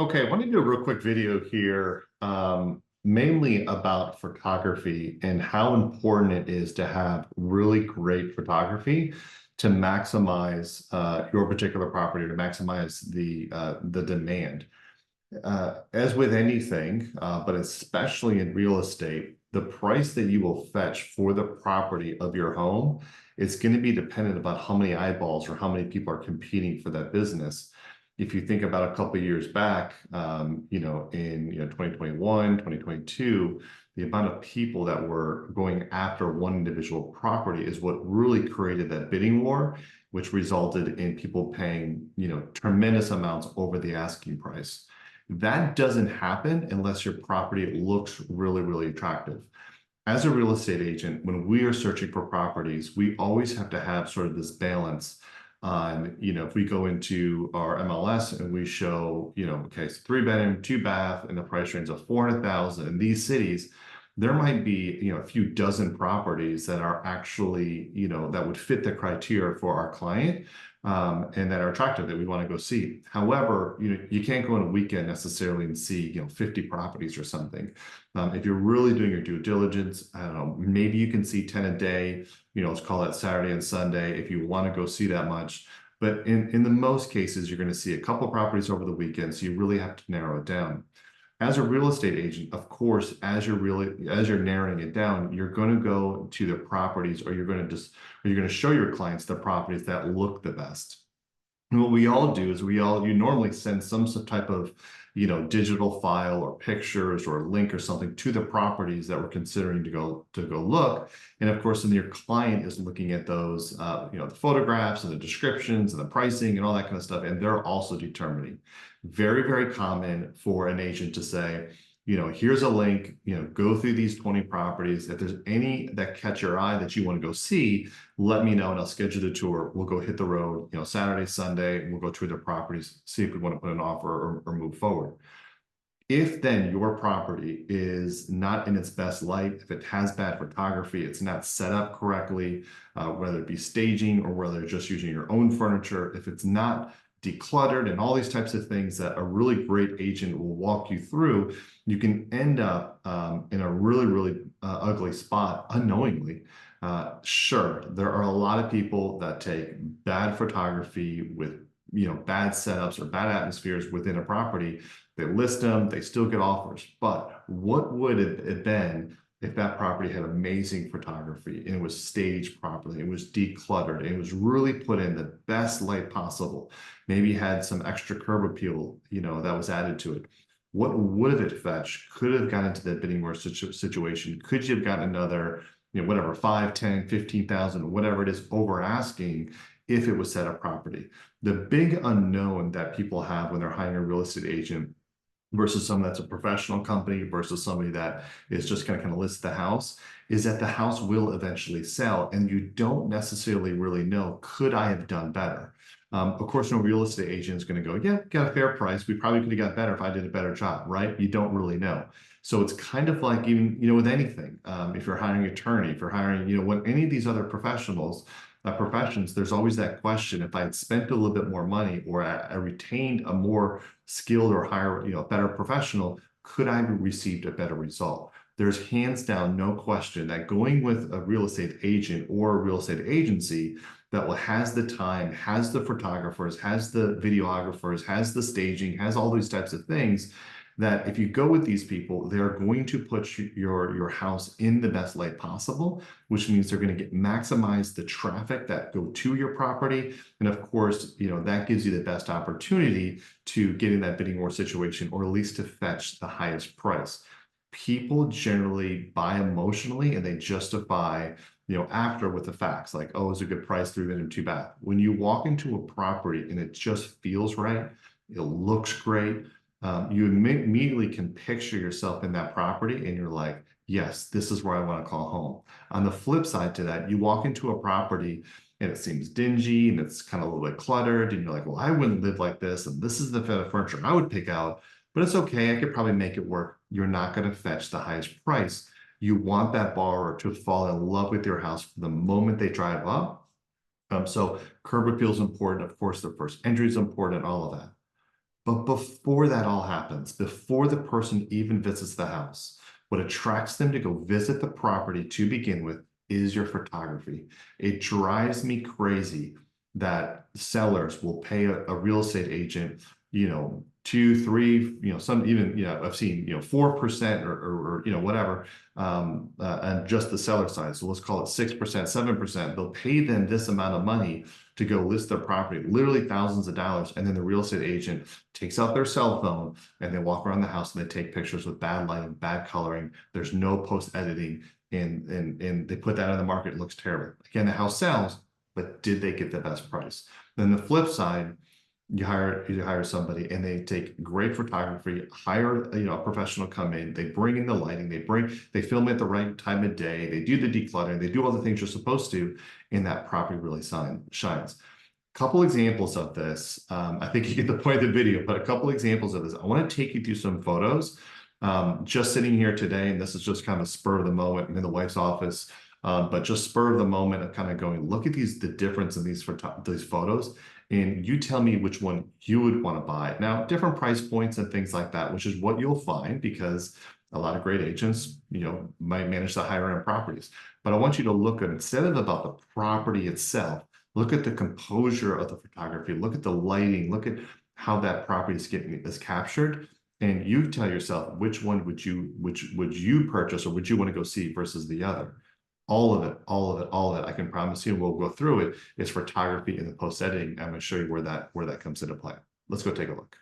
Okay, I want to do a real quick video here, mainly about photography and how important it is to have really great photography to maximize your particular property, to maximize the demand. As with anything, but especially in real estate, the price that you will fetch for the property of your home is going to be dependent about how many eyeballs or how many people are competing for that business. If you think about a couple of years back, in 2021, 2022, the amount of people that were going after one individual property is what really created that bidding war, which resulted in people paying, tremendous amounts over the asking price. That doesn't happen unless your property looks really, really attractive. As a real estate agent, when we are searching for properties, we always have to have sort of this balance on, if we go into our MLS and we show, okay, so 3 bedroom, 2 bath, and the price range of 400,000 in these cities, there might be, a few dozen properties that are actually, that would fit the criteria for our client, and that are attractive that we want to go see. However, you can't go on a weekend necessarily and see, 50 properties or something. If you're really doing your due diligence, I don't know, maybe you can see 10 a day, let's call that Saturday and Sunday if you want to go see that much. But in the most cases, you're going to see a couple properties over the weekend, so you really have to narrow it down. As a real estate agent, of course, as you're narrowing it down, you're going to go to the properties, or you're going to show your clients the properties that look the best. And what we all do is you normally send some type of, digital file or pictures or a link or something to the properties that we're considering to go look. And of course, then your client is looking at those, the photographs and the descriptions and the pricing and all that kind of stuff. And they're also determining. Very, very common for an agent to say, here's a link, go through these 20 properties. If there's any that catch your eye that you want to go see, let me know and I'll schedule the tour. We'll go hit the road, Saturday, Sunday, and we'll go tour the properties, see if we want to put an offer or move forward. If then your property is not in its best light, if it has bad photography, it's not set up correctly, whether it be staging or whether it's just using your own furniture, if it's not decluttered and all these types of things that a really great agent will walk you through, you can end up in a really, really ugly spot unknowingly. Sure, there are a lot of people that take bad photography with bad setups or bad atmospheres within a property. They list them, they still get offers. But what would it have been if that property had amazing photography and it was staged properly, it was decluttered, and it was really put in the best light possible, maybe had some extra curb appeal, that was added to it? What would have it fetched? Could have gotten into that bidding war situation? Could you have gotten another, whatever, 5, 10, 15,000, whatever it is over asking if it was set up property? The big unknown that people have when they're hiring a real estate agent versus someone that's a professional company versus somebody that is just going to kind of list the house is that the house will eventually sell, and you don't necessarily really know, could I have done better? Of course, no real estate agent is going to go, yeah, got a fair price. We probably could have got better if I did a better job, right? You don't really know. So it's kind of like even, with anything, if you're hiring an attorney, if you're hiring, what any of these other professionals, professions, there's always that question: if I had spent a little bit more money or I retained a more skilled or higher, better professional, could I have received a better result? There's hands down no question that going with a real estate agent or a real estate agency that has the time, has the photographers, has the videographers, has the staging, has all these types of things, that if you go with these people, they're going to put your house in the best light possible, which means they're going to maximize the traffic that go to your property. And of course, that gives you the best opportunity to get in that bidding war situation, or at least to fetch the highest price. People generally buy emotionally and they justify, after with the facts, like, oh, it's a good price, 3 bedroom, 2 bath. When you walk into a property and it just feels right, it looks great, you immediately can picture yourself in that property and you're like, yes, this is where I want to call home. On the flip side to that, you walk into a property and it seems dingy and it's kind of a little bit cluttered, and you're like, well, I wouldn't live like this, and this is the furniture I would pick out, but it's okay, I could probably make it work. You're not going to fetch the highest price. You want that borrower to fall in love with your house from the moment they drive up. So curb appeal is important. Of course, the first entry is important, all of that. But before that all happens, before the person even visits the house, what attracts them to go visit the property to begin with is your photography. It drives me crazy that sellers will pay a real estate agent, you know, 2, 3, you know, some even, you know, I've seen, you know, 4% or you know, whatever, and just the seller side. So let's call it 6%, 7%. They'll pay them this amount of money to go list their property, literally thousands of dollars. And then the real estate agent takes out their cell phone and they walk around the house and they take pictures with bad lighting, bad coloring. There's no post editing, and they put that on the market. It looks terrible. Again, the house sells, but did they get the best price? Then the flip side, you hire somebody and they take great photography, hire a professional come in, they bring in the lighting, they film at the right time of day, they do the decluttering, they do all the things you're supposed to, and that property really shines. Couple examples of this. I think you get the point of the video, but a couple examples of this. I want to take you through some photos. Just sitting here today, and this is just kind of spur of the moment. I'm in the wife's office, but just spur of the moment of kind of going, look at the difference in these photos, and you tell me which one you would want to buy. Now, different price points and things like that, which is what you'll find because a lot of great agents, might manage the higher end properties. But I want you to look at, instead of about the property itself, look at the composure of the photography, look at the lighting, look at how that property is captured, and you tell yourself which one would you purchase or would you want to go see versus the other. All of it, I can promise you, we'll go through it, is photography and the post editing. I'm going to show you where that comes into play. Let's go take a look.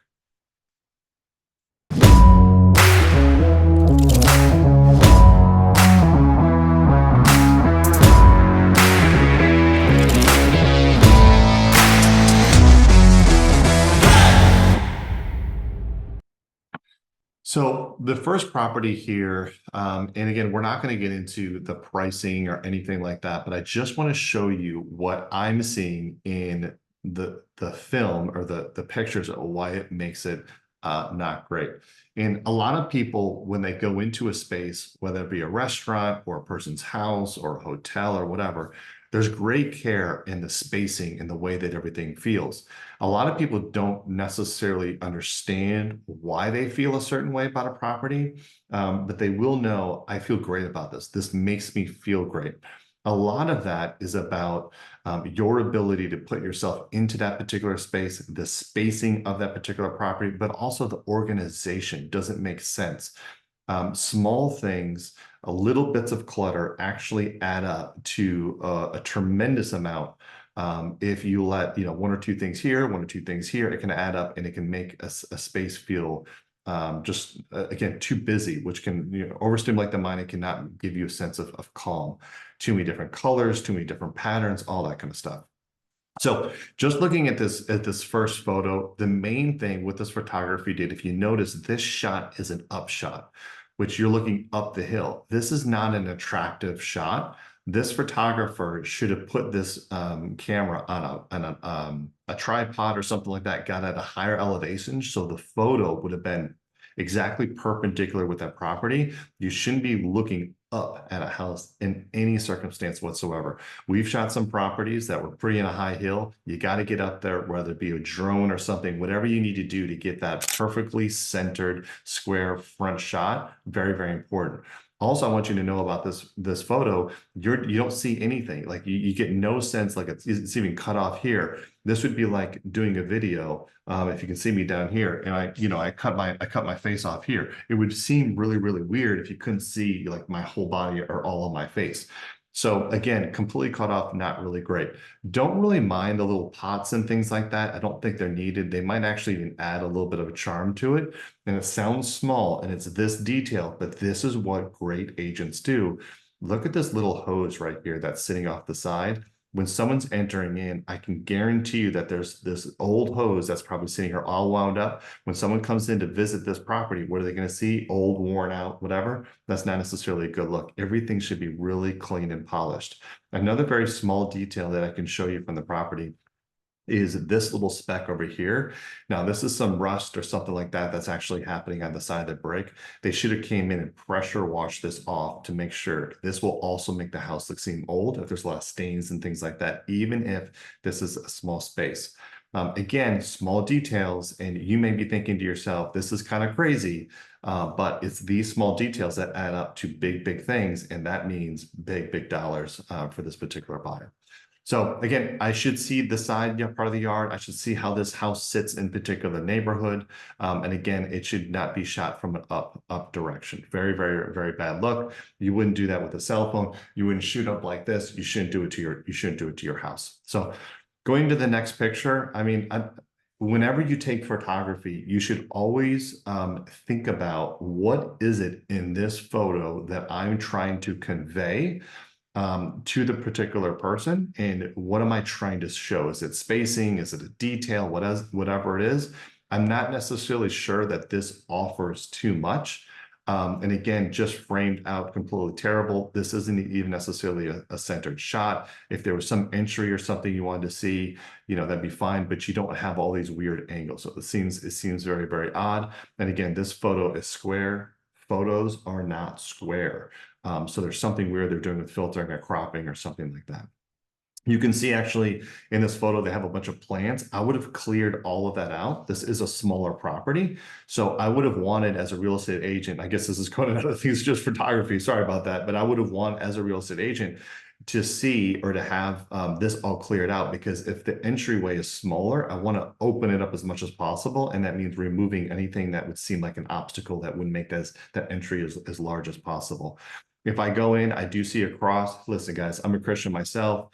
So the first property here, and again, we're not going to get into the pricing or anything like that, but I just want to show you what I'm seeing in the film or the pictures of why it makes it not great. And a lot of people, when they go into a space, whether it be a restaurant or a person's house or a hotel or whatever, there's great care in the spacing and the way that everything feels. A lot of people don't necessarily understand why they feel a certain way about a property, but they will know, I feel great about this. This makes me feel great. A lot of that is about your ability to put yourself into that particular space, the spacing of that particular property, but also the organization. Does it make sense? Small things, little bits of clutter actually add up to a tremendous amount. If you let, one or two things here, one or two things here, it can add up and it can make a space feel just, again, too busy, which can overstimulate the mind. It cannot give you a sense of calm. Too many different colors, too many different patterns, all that kind of stuff. So just looking at this first photo, the main thing with this photography did, if you notice, this shot is an up shot, which you're looking up the hill. This is not an attractive shot. This photographer should have put this camera on a tripod or something like that, got at a higher elevation, so the photo would have been exactly perpendicular with that property. You shouldn't be looking up at a house in any circumstance whatsoever. We've shot some properties that were pretty in a high hill. You got to get up there, whether it be a drone or something, whatever you need to do to get that perfectly centered square front shot. Very, very important. Also, I want you to know about this photo. You don't see anything. Like you get no sense, like it's even cut off here. This would be like doing a video. If you can see me down here, and I cut my face off here. It would seem really, really weird if you couldn't see like my whole body or all of my face. So again, completely cut off, not really great. Don't really mind the little pots and things like that. I don't think they're needed. They might actually even add a little bit of a charm to it. And it sounds small and it's this detail, but this is what great agents do. Look at this little hose right here that's sitting off the side. When someone's entering in, I can guarantee you that there's this old hose that's probably sitting here all wound up. When someone comes in to visit this property, what are they going to see? Old, worn out, whatever. That's not necessarily a good look. Everything should be really clean and polished. Another very small detail that I can show you from the property is this little speck over here. Now, this is some rust or something like that that's actually happening on the side of the brick. They should have came in and pressure washed this off to make sure. This will also make the house look seem old if there's a lot of stains and things like that, even if this is a small space. Again, small details, and you may be thinking to yourself, this is kind of crazy, but it's these small details that add up to big, big things, and that means big, big dollars for this particular buyer. So again, I should see the side part of the yard. I should see how this house sits in particular neighborhood. And again, it should not be shot from an up direction. Very, very, very bad look. You wouldn't do that with a cell phone. You wouldn't shoot up like this. You shouldn't do it to your house. So going to the next picture, I mean, whenever you take photography, you should always think about what is it in this photo that I'm trying to convey to the particular person, and what am I trying to show? Is it spacing? Is it a detail? Whatever it is, I'm not necessarily sure that this offers too much. And again, just framed out completely terrible. This isn't even necessarily a centered shot. If there was some entry or something you wanted to see, that'd be fine, but you don't have all these weird angles. So it seems very, very odd. And again, this photo is square. Photos are not square. So there's something weird they're doing with filtering or cropping or something like that. You can see actually in this photo, they have a bunch of plants. I would have cleared all of that out. This is a smaller property. So I would have wanted as a real estate agent, I guess this is going to other things, just photography. Sorry about that. But I would have wanted as a real estate agent to see or to have this all cleared out, because if the entryway is smaller, I want to open it up as much as possible. And that means removing anything that would seem like an obstacle that would make that entry as large as possible. If I go in, I do see a cross. Listen, guys, I'm a Christian myself.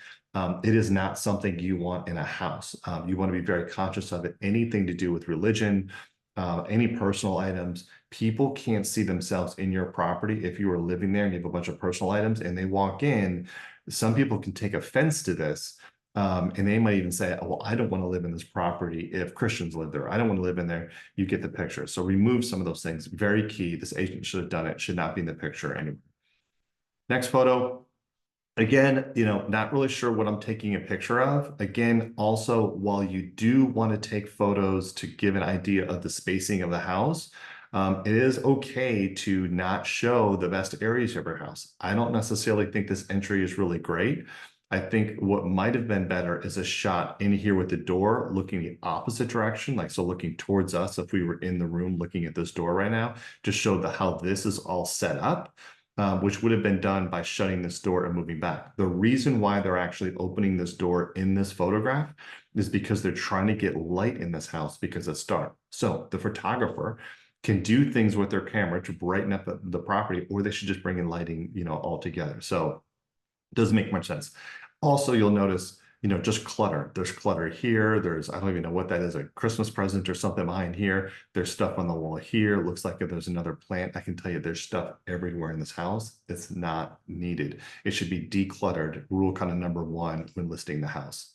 It is not something you want in a house. You want to be very conscious of it. Anything to do with religion, any personal items, people can't see themselves in your property. If you are living there and you have a bunch of personal items and they walk in, some people can take offense to this. And they might even say, oh, well, I don't want to live in this property if Christians live there. I don't want to live in there. You get the picture. So remove some of those things. Very key. This agent should have done it. Should not be in the picture anymore. Next photo. Again, not really sure what I'm taking a picture of. Again, also, while you do want to take photos to give an idea of the spacing of the house, it is okay to not show the best areas of your house. I don't necessarily think this entry is really great. I think what might have been better is a shot in here with the door looking the opposite direction, like so looking towards us if we were in the room looking at this door right now, to show how this is all set up. Which would have been done by shutting this door and moving back. The reason why they're actually opening this door in this photograph is because they're trying to get light in this house because it's dark. So the photographer can do things with their camera to brighten up the property, or they should just bring in lighting, all together. So it doesn't make much sense. Also, you'll notice just clutter. There's clutter here. I don't even know what that is, a Christmas present or something behind here. There's stuff on the wall here. It looks like if there's another plant. I can tell you there's stuff everywhere in this house. It's not needed. It should be decluttered. Rule kind of number one when listing the house.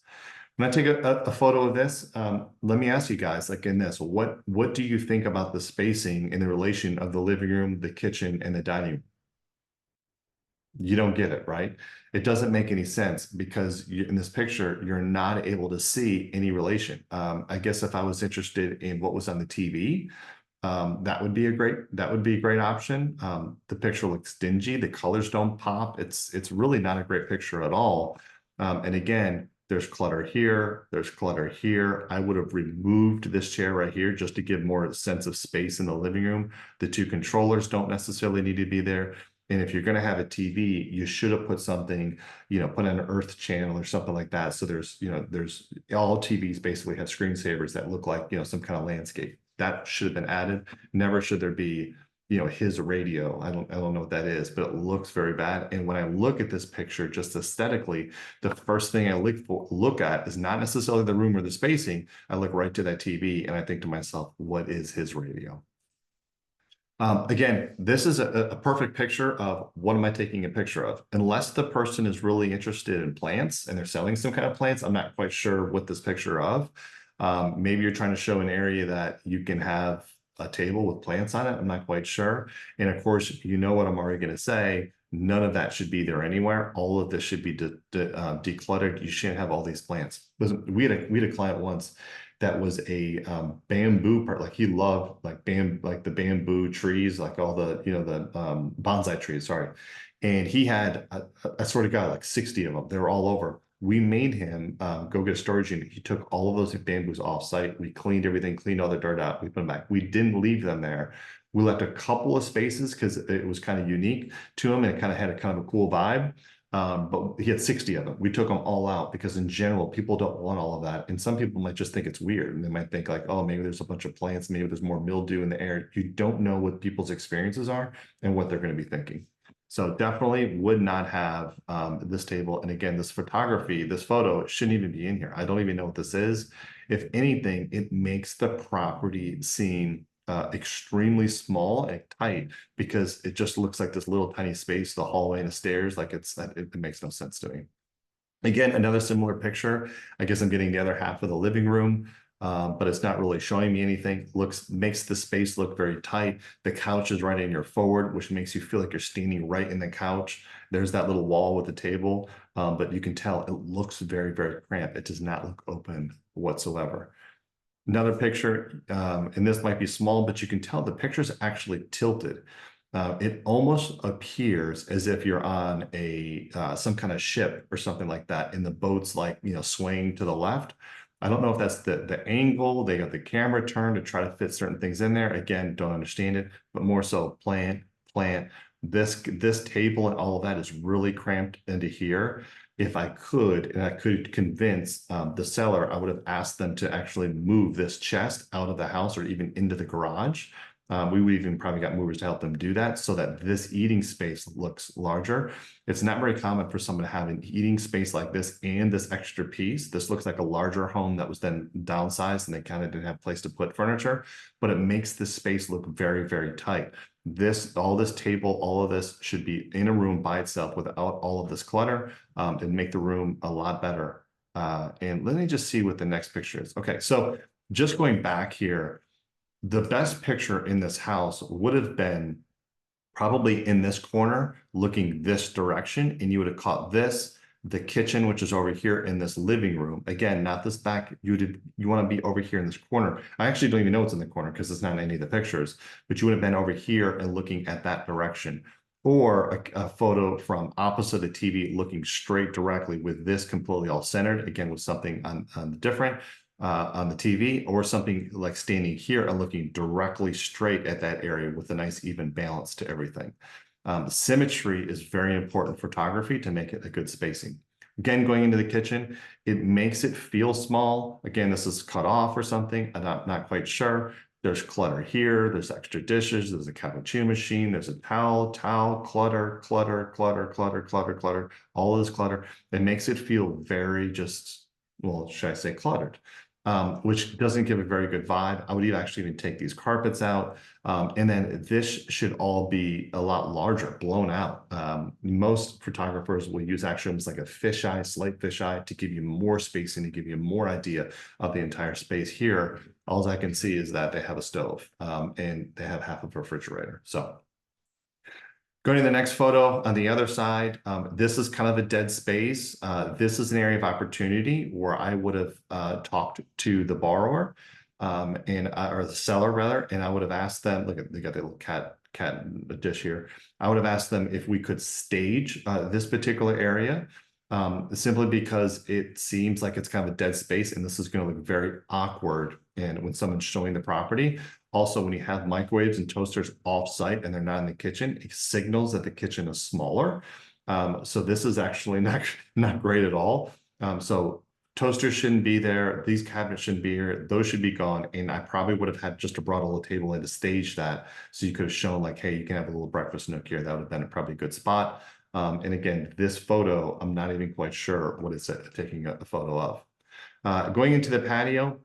When I take a photo of this, let me ask you guys, like in this, what do you think about the spacing in the relation of the living room, the kitchen, and the dining room? You don't get it, right? It doesn't make any sense because in this picture, you're not able to see any relation. I guess if I was interested in what was on the TV, that would be a great option. The picture looks dingy. The colors don't pop. It's really not a great picture at all. And again, there's clutter here. There's clutter here. I would have removed this chair right here just to give more sense of space in the living room. The two controllers don't necessarily need to be there. And if you're going to have a TV, you should have put something, put an Earth channel or something like that. So there's all TVs basically have screensavers that look like, some kind of landscape. That should have been added. Never should there be, his radio. I don't know what that is, but it looks very bad. And when I look at this picture, just aesthetically, the first thing I look at is not necessarily the room or the spacing. I look right to that TV and I think to myself, what is his radio? Again, this is a perfect picture of what am I taking a picture of? Unless the person is really interested in plants and they're selling some kind of plants, I'm not quite sure what this picture of. Maybe you're trying to show an area that you can have a table with plants on it. I'm not quite sure. And of course, you know what I'm already going to say. None of that should be there anywhere. All of this should be decluttered. You shouldn't have all these plants. Listen, we had a client once that was a bamboo part. Like he loved like the bamboo trees, like all the bonsai trees. Sorry, and he had I swear to God like 60 of them. They were all over. We made him go get a storage unit. He took all of those bamboos off site. We cleaned everything, cleaned all the dirt out. We put them back. We didn't leave them there. We left a couple of spaces because it was kind of unique to him and it kind of had a kind of a cool vibe. But he had 60 of them. We took them all out because in general, people don't want all of that. And some people might just think it's weird. And they might think like, oh, maybe there's a bunch of plants, maybe there's more mildew in the air. You don't know what people's experiences are and what they're going to be thinking. So definitely would not have this table. And again, this photography, this photo shouldn't even be in here. I don't even know what this is. If anything, it makes the property seem extremely small and tight because it just looks like this little tiny space, the hallway and the stairs, like it makes no sense to me. Again, another similar picture. I guess I'm getting the other half of the living room, but it's not really showing me anything. Makes the space look very tight. The couch is right in your forward, which makes you feel like you're standing right in the couch. There's that little wall with the table, but you can tell it looks very, very cramped. It does not look open whatsoever. Another picture, and this might be small, but you can tell the picture's actually tilted. It almost appears as if you're on a some kind of ship or something like that, and the boat's like, you know, swaying to the left. I don't know if that's the angle. They got the camera turned to try to fit certain things in there. Again, don't understand it, but more so plant. This table and all of that is really cramped into here. If I could, and I could convince the seller, I would have asked them to actually move this chest out of the house or even into the garage. We would even probably got movers to help them do that so that this eating space looks larger. It's not very common for someone to have an eating space like this and this extra piece. This looks like a larger home that was then downsized and they kind of didn't have a place to put furniture, but it makes this space look very, very tight. All this table, all of this should be in a room by itself without all of this clutter and make the room a lot better. And let me just see what the next picture is. Okay, so just going back here, the best picture in this house would have been probably in this corner, looking this direction, and you would have caught this, the kitchen, which is over here in this living room. Again, not this back. You want to be over here in this corner. I actually don't even know what's in the corner because it's not in any of the pictures, but you would have been over here and looking at that direction. Or a photo from opposite the TV looking straight directly with this completely all centered, again, with something on different on the TV, or something like standing here and looking directly straight at that area with a nice even balance to everything. Symmetry is very important photography to make it a good spacing. Again, going into the kitchen, it makes it feel small. Again, this is cut off or something. I'm not quite sure. There's clutter here. There's extra dishes. There's a cappuccino machine. There's a towel, clutter, all of this clutter. It makes it feel very just, well, should I say cluttered? Which doesn't give a very good vibe. I would actually even take these carpets out. And then this should all be a lot larger, blown out. Most photographers will use actually almost like a fisheye, slight fisheye to give you more spacing, to give you more idea of the entire space. Here, all I can see is that they have a stove and they have half of a refrigerator. So going to the next photo on the other side, this is kind of a dead space. This is an area of opportunity where I would have talked to the borrower or the seller rather, and I would have asked them, look at, they got the little cat dish here. I would have asked them if we could stage this particular area simply because it seems like it's kind of a dead space and this is going to look very awkward and when someone's showing the property. Also, when you have microwaves and toasters off-site and they're not in the kitchen, it signals that the kitchen is smaller. So this is actually not great at all. So toasters shouldn't be there. These cabinets shouldn't be here. Those should be gone. And I probably would have had just brought a little table in to stage that. So you could have shown like, hey, you can have a little breakfast nook here. That would have been probably a good spot. And again, this photo, I'm not even quite sure what it's taking a photo of. Going into the patio,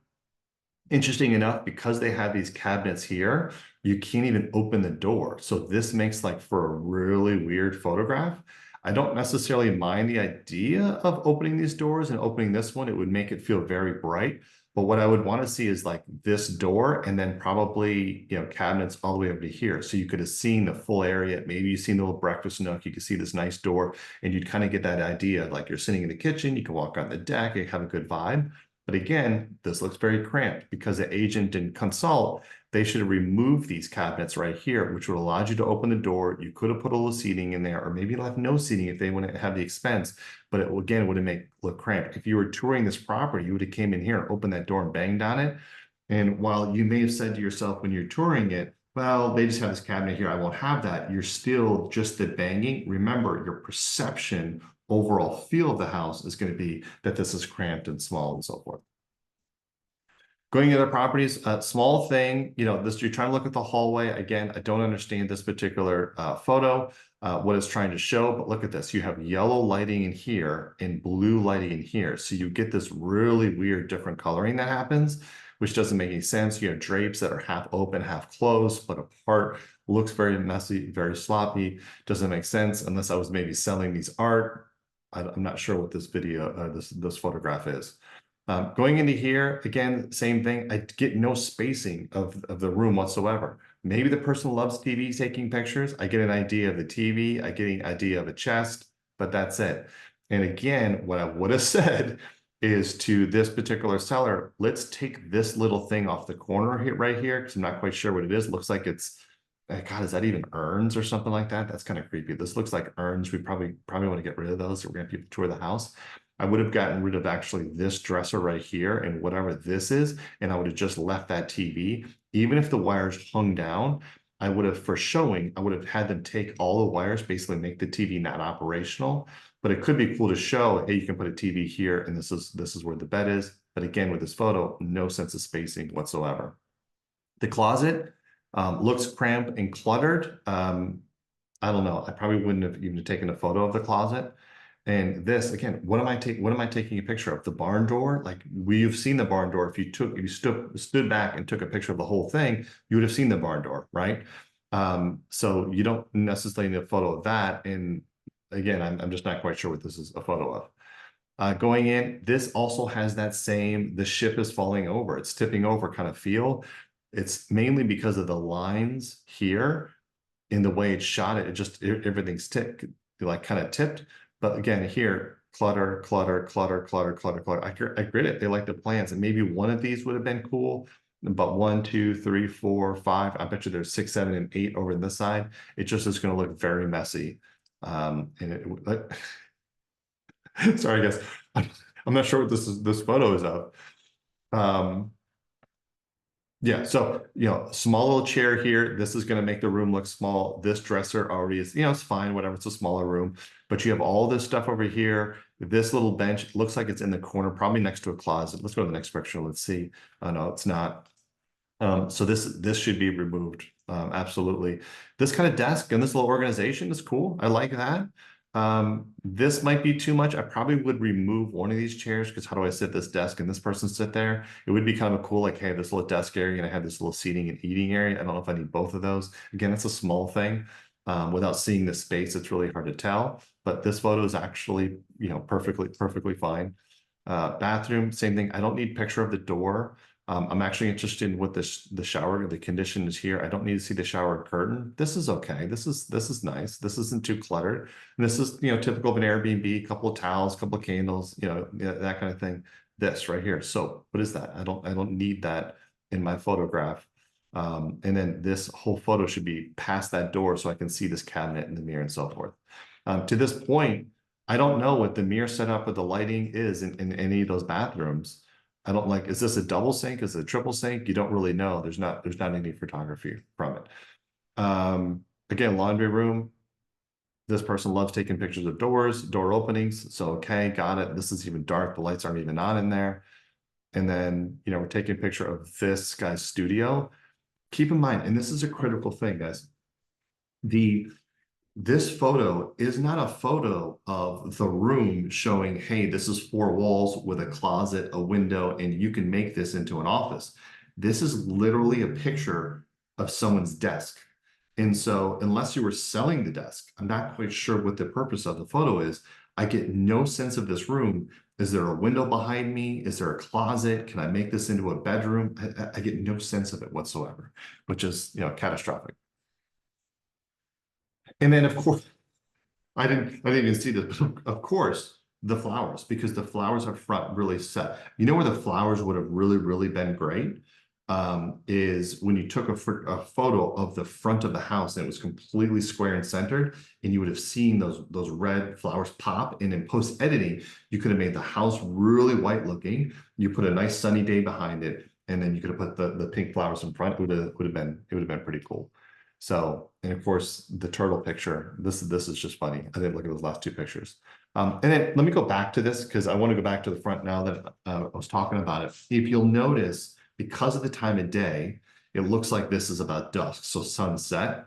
interesting enough, because they have these cabinets here, you can't even open the door. So this makes like for a really weird photograph. I don't necessarily mind the idea of opening these doors and opening this one. It would make it feel very bright. But what I would want to see is like this door and then probably, you know, cabinets all the way over to here. So you could have seen the full area. Maybe you've seen the little breakfast nook. You could see this nice door and you'd kind of get that idea. Like you're sitting in the kitchen, you can walk on the deck, you have a good vibe. But again, this looks very cramped because the agent didn't consult. They should have removed these cabinets right here, which would allow you to open the door. You could have put a little seating in there, or maybe left no seating if they wouldn't have the expense, but it again would have made it look cramped. If you were touring this property, you would have came in here and opened that door and banged on it. And while you may have said to yourself when you're touring it, well, they just have this cabinet here, I won't have that. You're still just the banging. Remember, your perception, overall feel of the house is going to be that this is cramped and small and so forth. Going into other properties, small thing, this you're trying to look at the hallway. Again, I don't understand this particular photo, what it's trying to show, but look at this. You have yellow lighting in here and blue lighting in here. So you get this really weird different coloring that happens, which doesn't make any sense. You have drapes that are half open, half closed, but apart. Looks very messy, very sloppy. Doesn't make sense unless I was maybe selling these art. I'm not sure what this video, this photograph is. Going into here, again, same thing. I get no spacing of the room whatsoever. Maybe the person loves TV taking pictures. I get an idea of the TV. I get an idea of a chest, but that's it. And again, what I would have said is to this particular seller, let's take this little thing off the corner here, right here, because I'm not quite sure what it is. Looks like it's, God, is that even urns or something like that? That's kind of creepy. This looks like urns. We probably want to get rid of those. So we're going to have people tour the house. I would have gotten rid of actually this dresser right here and whatever this is, and I would have just left that TV. Even if the wires hung down, I would have, for showing, I would have had them take all the wires, basically make the TV not operational. But it could be cool to show, hey, you can put a TV here, and this is where the bed is. But again, with this photo, no sense of spacing whatsoever. The closet looks cramped and cluttered. I don't know. I probably wouldn't have even taken a photo of the closet. And this again, what am I taking a picture of? The barn door? Like we've seen the barn door. If you stood back and took a picture of the whole thing, you would have seen the barn door, right? So you don't necessarily need a photo of that. And again, I'm just not quite sure what this is a photo of. Going in, this also has that same, the ship is falling over, it's tipping over kind of feel. It's mainly because of the lines here in the way it's shot. Everything's tipped, like kind of tipped. But again, here, clutter, clutter, clutter, clutter, clutter, clutter. I grid it. They like the plants. And maybe one of these would have been cool. But 1, 2, 3, 4, 5. I bet you there's 6, 7, and 8 over this side. It just is going to look very messy. Sorry, guys. I'm not sure what this photo is of. Yeah, so, small little chair here. This is going to make the room look small. This dresser already is, it's fine, whatever. It's a smaller room. But you have all this stuff over here. This little bench looks like it's in the corner, probably next to a closet. Let's go to the next picture. Let's see. Oh, no, it's not. So this should be removed. Absolutely. This kind of desk and this little organization is cool. I like that. This might be too much. I probably would remove one of these chairs because how do I sit this desk and this person sit there? It would be kind of cool, like, hey, this little desk area and I have this little seating and eating area. I don't know if I need both of those. Again, it's a small thing. Without seeing the space, it's really hard to tell. But this photo is actually, perfectly fine. Bathroom, same thing. I don't need picture of the door. I'm actually interested in what the shower, the condition is here. I don't need to see the shower curtain. This is okay. This is nice. This isn't too cluttered. And this is, typical of an Airbnb, couple of towels, couple of candles, that kind of thing. This right here. So what is that? I don't need that in my photograph. And then this whole photo should be past that door so I can see this cabinet in the mirror and so forth. To this point, I don't know what the mirror setup with the lighting is in any of those bathrooms. I don't like, is this a double sink? Is it a triple sink? You don't really know. There's not any photography from it. Again, laundry room. This person loves taking pictures of doors, door openings. So, okay, got it. This is even dark. The lights aren't even on in there. And then, we're taking a picture of this guy's studio. Keep in mind, and this is a critical thing, guys. This photo is not a photo of the room showing, hey, this is 4 walls with a closet, a window, and you can make this into an office. This is literally a picture of someone's desk. And so unless you were selling the desk, I'm not quite sure what the purpose of the photo is. I get no sense of this room. Is there a window behind me? Is there a closet? Can I make this into a bedroom? I get no sense of it whatsoever, which is, catastrophic. And then of course, I didn't even see this, but of course, the flowers, because the flowers up front really set. You know where the flowers would have really, really been great? is when you took a photo of the front of the house and it was completely square and centered, and you would have seen those red flowers pop. And in post editing, you could have made the house really white looking. You put a nice sunny day behind it, and then you could have put the pink flowers in front. It would have been pretty cool. So, and of course, the turtle picture. This is just funny. I didn't look at those last two pictures. And then let me go back to this because I want to go back to the front now that I was talking about it. If you'll notice, because of the time of day, it looks like this is about dusk, so sunset.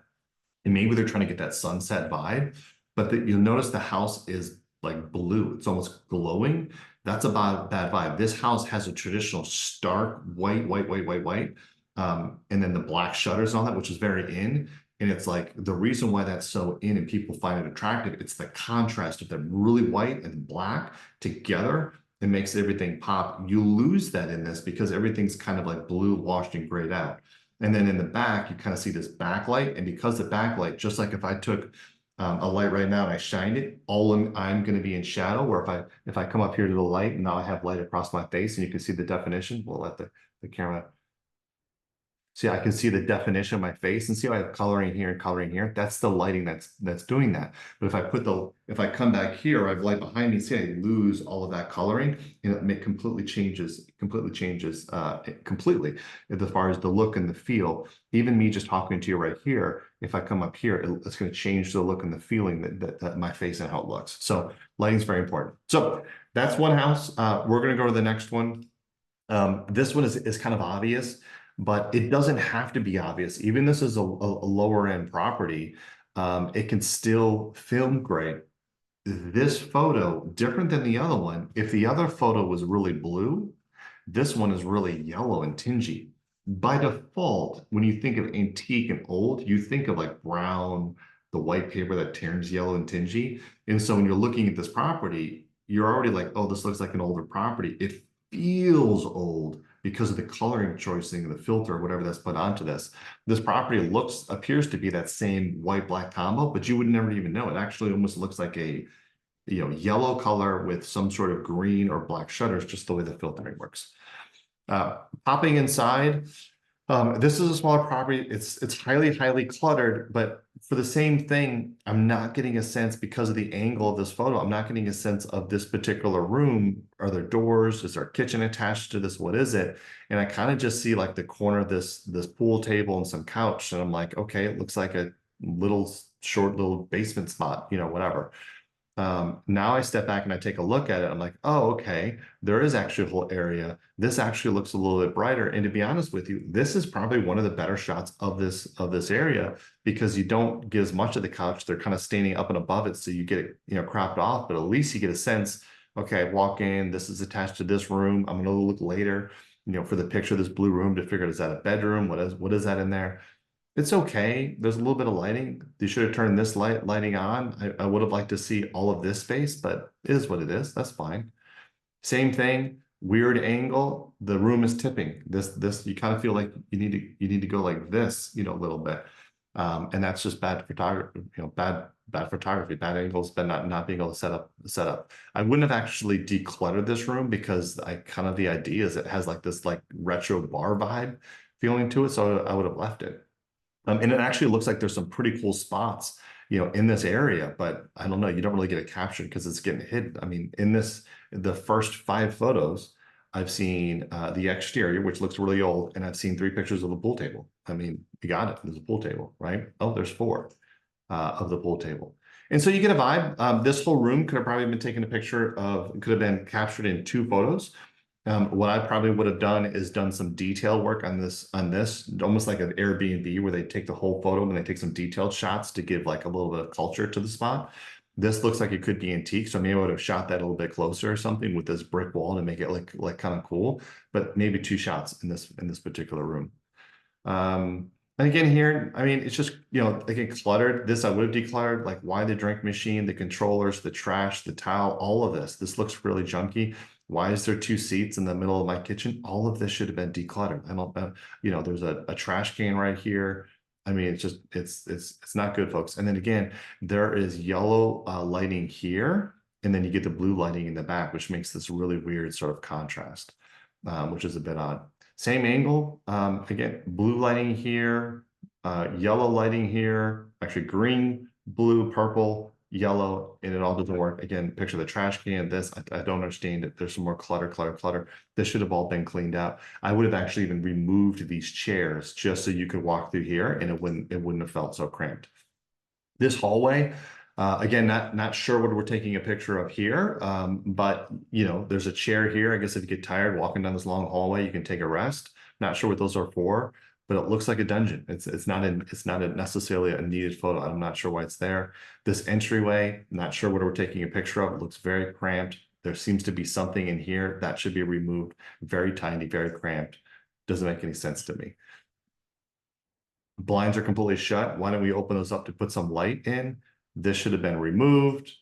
And maybe they're trying to get that sunset vibe, but you'll notice the house is like blue. It's almost glowing. That's about that vibe. This house has a traditional stark white, white, white, white, white, and then the black shutters and all that, which is very in. And it's like the reason why that's so in and people find it attractive, it's the contrast of them really white and black together. It makes everything pop. You lose that in this because everything's kind of like blue washed and grayed out. And then in the back, you kind of see this backlight. And because the backlight, just like if I took a light right now and I shined it, I'm going to be in shadow. Where if I come up here to the light and now I have light across my face and you can see the definition, we'll let the camera see, I can see the definition of my face and see how I have coloring here and coloring here. That's the lighting that's doing that. But if I come back here, I have light behind me, see, I lose all of that coloring and it completely changes completely as far as the look and the feel. Even me just talking to you right here, if I come up here, it's going to change the look and the feeling that my face and how it looks. So lighting is very important. So that's one house. We're going to go to the next one. This one is kind of obvious, but it doesn't have to be obvious. Even this is a lower end property. It can still film great. This photo, different than the other one. If the other photo was really blue, this one is really yellow and tingy. By default, when you think of antique and old, you think of like brown, the white paper that turns yellow and tingy. And so when you're looking at this property, you're already like, oh, this looks like an older property. It feels old because of the coloring choicing and the filter or whatever that's put onto this. This property appears to be that same white-black combo, but you would never even know. It actually almost looks like a yellow color with some sort of green or black shutters, just the way the filtering works. Popping inside, this is a smaller property. It's highly cluttered, but for the same thing, I'm not getting a sense because of the angle of this photo. I'm not getting a sense of this particular room. Are there doors? Is there a kitchen attached to this? What is it? And I kind of just see like the corner of this pool table and some couch, and I'm like, okay, it looks like a short little basement spot, whatever. Now I step back and I take a look at it. I'm like, oh, okay, there is actually a whole area. This actually looks a little bit brighter. And to be honest with you, this is probably one of the better shots of this area because you don't get as much of the couch. They're kind of standing up and above it. So you get it, cropped off, but at least you get a sense, okay, I walk in, this is attached to this room. I'm gonna look later, for the picture of this blue room to figure out, is that a bedroom? What is that in there? It's okay. There's a little bit of lighting. They should have turned this lighting on. I would have liked to see all of this space, but it is what it is. That's fine. Same thing, weird angle. The room is tipping. This you kind of feel like you need to go like this, a little bit. And that's just bad photography, bad photography, bad angles, but not being able to set up. I wouldn't have actually decluttered this room because the idea is it has like this like retro bar vibe feeling to it. So I would have left it. And it actually looks like there's some pretty cool spots, in this area, but I don't know, you don't really get it captured because it's getting hidden. I mean, the first 5 photos, I've seen the exterior, which looks really old, and I've seen 3 pictures of a pool table. I mean, you got it. There's a pool table, right? Oh, there's 4 of the pool table. And so you get a vibe. This whole room could have probably been taken a picture of, could have been captured in 2 photos. What I probably would have done is done some detail work on this, almost like an Airbnb where they take the whole photo and they take some detailed shots to give like a little bit of culture to the spot. This looks like it could be antique, so maybe I would have shot that a little bit closer or something with this brick wall to make it like kind of cool. But maybe 2 shots in this particular room. And again here, I mean, it's just, again, cluttered. This I would have decluttered, like why the drink machine, the controllers, the trash, the towel, all of this. This looks really junky. Why is there 2 seats in the middle of my kitchen? All of this should have been decluttered. I don't know, there's a trash can right here. I mean, it's just, it's not good, folks. And then again, there is yellow lighting here, and then you get the blue lighting in the back, which makes this really weird sort of contrast, which is a bit odd. Same angle. Again, blue lighting here, yellow lighting here, actually green, blue, purple, yellow, and it all doesn't work. Again, picture the trash can. This, I don't understand it. There's some more clutter, clutter, clutter. This should have all been cleaned out. I would have actually even removed these chairs just so you could walk through here and it wouldn't have felt so cramped. This hallway, again, not sure what we're taking a picture of here, but there's a chair here. I guess if you get tired walking down this long hallway, you can take a rest. Not sure what those are for, but it looks like a dungeon. It's not necessarily a needed photo. I'm not sure why it's there. This entryway, not sure what we're taking a picture of. It looks very cramped. There seems to be something in here that should be removed. Very tiny, very cramped. Doesn't make any sense to me. Blinds are completely shut. Why don't we open those up to put some light in? This should have been removed.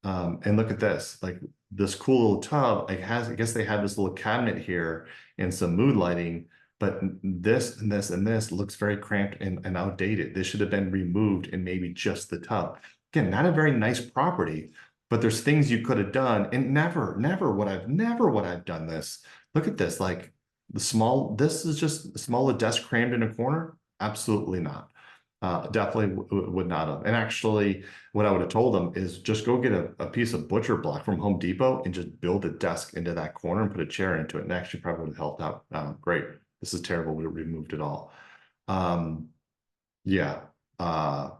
And look at this, like this cool little tub. I guess they have this little cabinet here and some mood lighting, but this and this and this looks very cramped and outdated. This should have been removed and maybe just the tub. Again, not a very nice property, but there's things you could have done. And never would I've done this. Look at this, like this is just a small desk crammed in a corner. Absolutely not. Definitely would not have. And actually, what I would have told them is just go get a piece of butcher block from Home Depot and just build a desk into that corner and put a chair into it. And actually probably would have helped out. Great. This is terrible. We removed it all. Yeah. I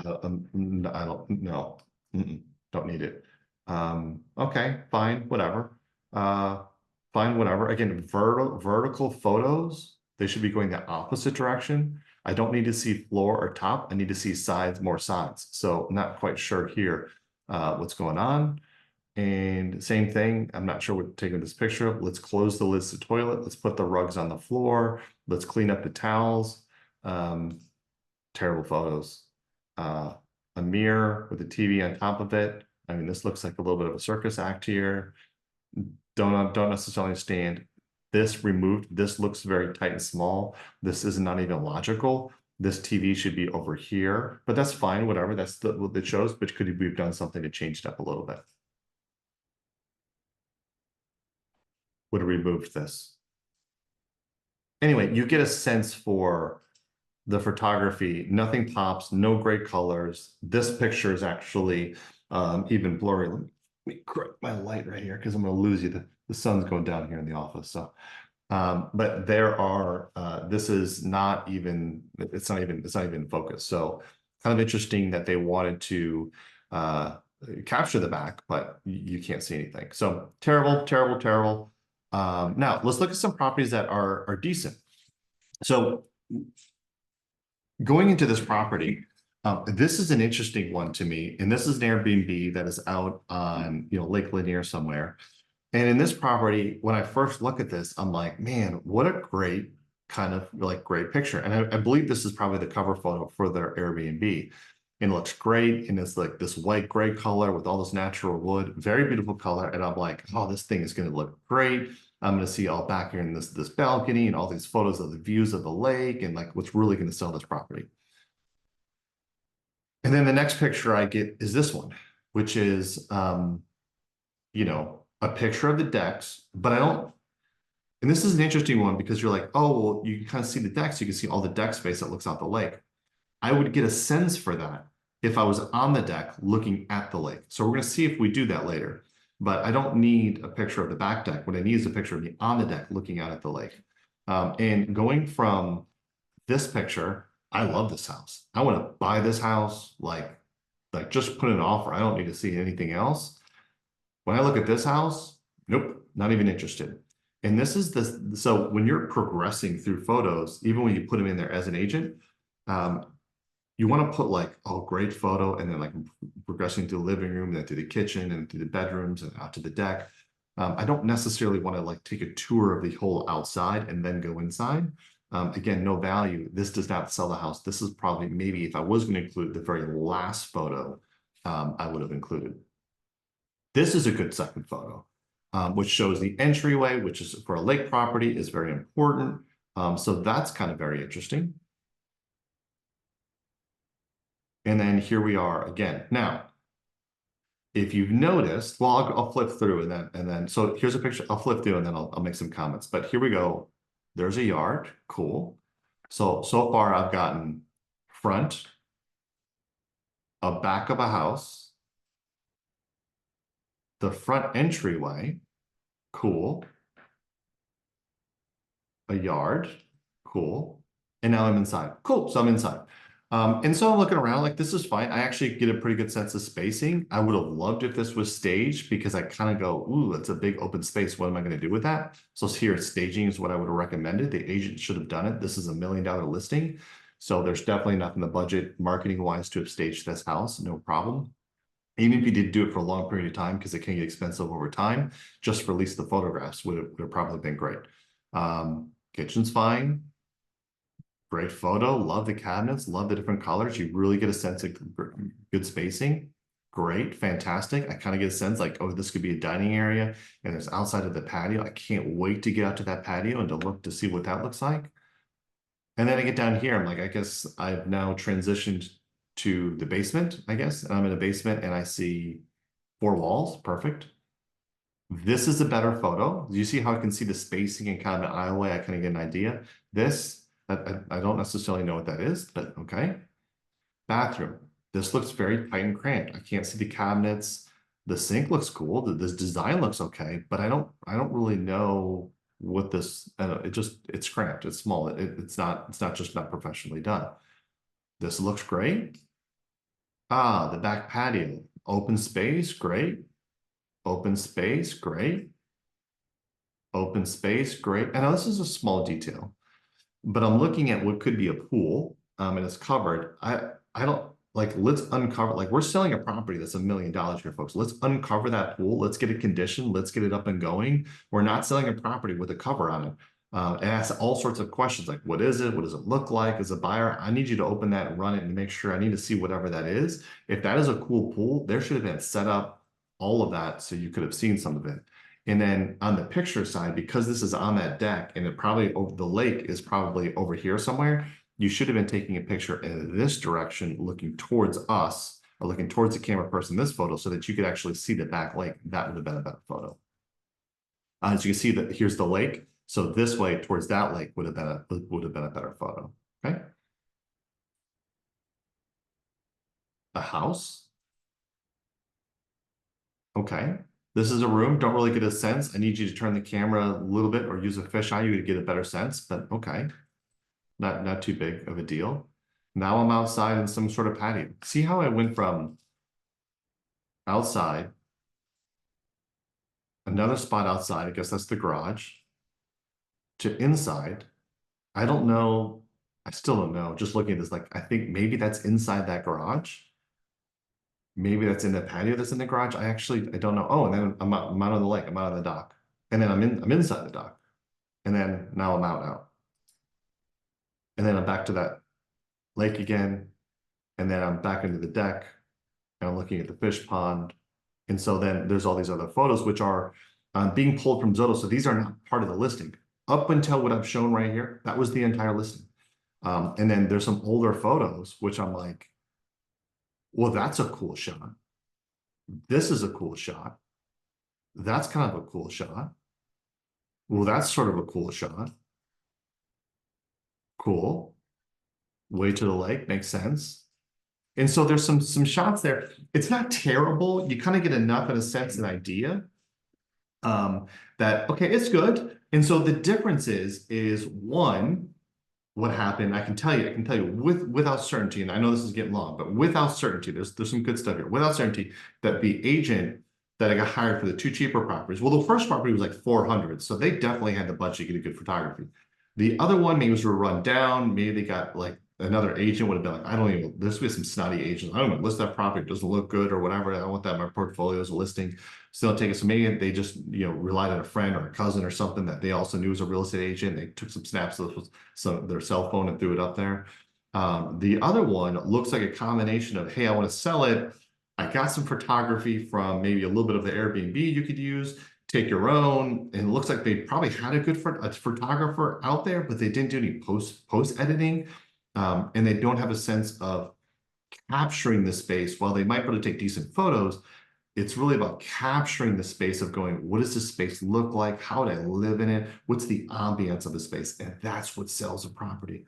don't know. Don't need it. Okay, fine, whatever. Fine, whatever. Again, vertical photos, they should be going the opposite direction. I don't need to see floor or top. I need to see sides, more sides. So I'm not quite sure here what's going on. And same thing, I'm not sure what taking this picture of. Let's close the lids to toilet. Let's put the rugs on the floor. Let's clean up the towels. Terrible photos. A mirror with a TV on top of it. I mean, this looks like a little bit of a circus act here. Don't necessarily understand. This removed, this looks very tight and small. This is not even logical. This TV should be over here, but that's fine, whatever. That's what it shows, but could we have done something to change it up a little bit? Would have removed this. Anyway, you get a sense for the photography. Nothing pops, no great colors. This picture is actually even blurry. Let me correct my light right here because I'm going to lose you. The sun's going down here in the office. So, but there are. This is not even. It's not even focused. So, kind of interesting that they wanted to capture the back, but you can't see anything. So terrible, terrible, terrible. Now let's look at some properties that are decent. So going into this property, this is an interesting one to me, and this is an Airbnb that is out on Lake Lanier somewhere. And in this property, when I first look at this, I'm like, man, what a great kind of great picture. And I believe this is probably the cover photo for their Airbnb. And it looks great, and it's like this white gray color with all this natural wood, very beautiful color. And I'm like, oh, this thing is going to look great. I'm going to see all back here in this balcony and all these photos of the views of the lake and like what's really going to sell this property. And then the next picture I get is this one, which is, a picture of the decks, but I don't, and this is an interesting one because you're like, oh, well, you can kind of see the decks. You can see all the deck space that looks out the lake. I would get a sense for that if I was on the deck looking at the lake. So we're going to see if we do that later. But I don't need a picture of the back deck. What I need is a picture of me on the deck looking out at the lake. And going from this picture, I love this house. I want to buy this house, like just put an offer. I don't need to see anything else. When I look at this house, nope, not even interested. And this is so when you're progressing through photos, even when you put them in there as an agent, you want to put like, oh, great photo, and then like progressing through the living room, then through the kitchen and through the bedrooms and out to the deck. I don't necessarily want to like take a tour of the whole outside and then go inside. Again, no value. This does not sell the house. This is probably maybe if I was going to include the very last photo, I would have included. This is a good second photo, which shows the entryway, which is for a lake property is very important. So that's kind of very interesting. And then here we are again. Now, if you've noticed, well, I'll flip through and then so here's a picture. I'll flip through and then I'll make some comments. But here we go. There's a yard. Cool. So far I've gotten front, a back of a house, the front entryway. Cool. A yard. Cool. And now I'm inside. Cool. So I'm inside. And so I'm looking around like this is fine. I actually get a pretty good sense of spacing. I would have loved if this was staged because I kind of go, ooh, that's a big open space. What am I going to do with that? So here, staging is what I would have recommended. The agent should have done it. This is $1 million listing. So there's definitely enough in the budget marketing wise to have staged this house. No problem. Even if you did do it for a long period of time, because it can get expensive over time, just release the photographs would have probably been great. Kitchen's fine. Great photo. Love the cabinets. Love the different colors. You really get a sense of good spacing. Great. Fantastic. I kind of get a sense like, oh, this could be a dining area and it's outside of the patio. I can't wait to get out to that patio and to look to see what that looks like. And then I get down here. I'm like, I guess I've now transitioned to the basement, I guess. And I'm in a basement and I see 4 walls. Perfect. This is a better photo. You see how I can see the spacing and kind of an aisleway. I kind of get an idea. This, I don't necessarily know what that is, but okay. Bathroom. This looks very tight and cramped. I can't see the cabinets. The sink looks cool. This design looks okay, but I don't really know what this. I don't know, it's cramped. It's small. It's not just not professionally done. This looks great. Ah, the back patio, open space, great. Open space, great. Open space, great. I know this is a small detail, but I'm looking at what could be a pool, and it's covered. I don't like, let's uncover, like we're selling a property that's $1 million here, folks. Let's uncover that pool. Let's get it conditioned. Let's get it up and going. We're not selling a property with a cover on it. And ask all sorts of questions like, what is it? What does it look like? As a buyer, I need you to open that and run it and make sure I need to see whatever that is. If that is a cool pool, there should have been set up all of that so you could have seen some of it. And then on the picture side, because this is on that deck and it probably over the lake is probably over here somewhere, you should have been taking a picture in this direction, looking towards us or looking towards the camera person in this photo so that you could actually see the back lake. That would have been a better photo. As you can see that here's the lake. So this way towards that lake would have been a better photo. Okay. A house. Okay. This is a room. Don't really get a sense. I need you to turn the camera a little bit or use a fisheye. You would get a better sense, but okay. Not too big of a deal. Now I'm outside in some sort of patio. See how I went from outside, another spot outside, I guess that's the garage, to inside. I don't know. I still don't know. Just looking at this, like, I think maybe that's inside that garage. Maybe that's in the patio that's in the garage. I don't know. Oh, and then I'm out on the lake. I'm out on the dock. And then I'm inside the dock. And then now I'm out. And then I'm back to that lake again. And then I'm back into the deck and I'm looking at the fish pond. And so then there's all these other photos, which are being pulled from Zoto. So these are not part of the listing. Up until what I've shown right here, that was the entire listing. And then there's some older photos, which I'm like, well, that's a cool shot. This is a cool shot. That's kind of a cool shot. Well, that's sort of a cool shot. Cool. Way to the lake, makes sense. And so there's some shots there. It's not terrible. You kind of get enough in a sense, an idea that, okay, it's good. And so the difference is one, what happened, I can tell you without certainty, and I know this is getting long, but without certainty, there's some good stuff here. Without certainty that the agent that I got hired for the 2 cheaper properties, well, the first property was like 400, so they definitely had the budget to get a good photography. The other one maybe was run down, maybe they got like another agent would have been like, I don't even, this would be some snotty agents. I don't even list that property, it doesn't look good or whatever. I don't want that in my portfolio as a listing. Still take it. So maybe they just, relied on a friend or a cousin or something that they also knew was a real estate agent. They took some snaps of their cell phone and threw it up there. The other one looks like a combination of, hey, I want to sell it. I got some photography from maybe a little bit of the Airbnb you could use, take your own. And it looks like they probably had a photographer out there, but they didn't do any post editing. And they don't have a sense of capturing the space. While they might be able to take decent photos, It's really about capturing the space of going, what does this space look like? How would I live in it? What's the ambience of the space? And that's what sells a property.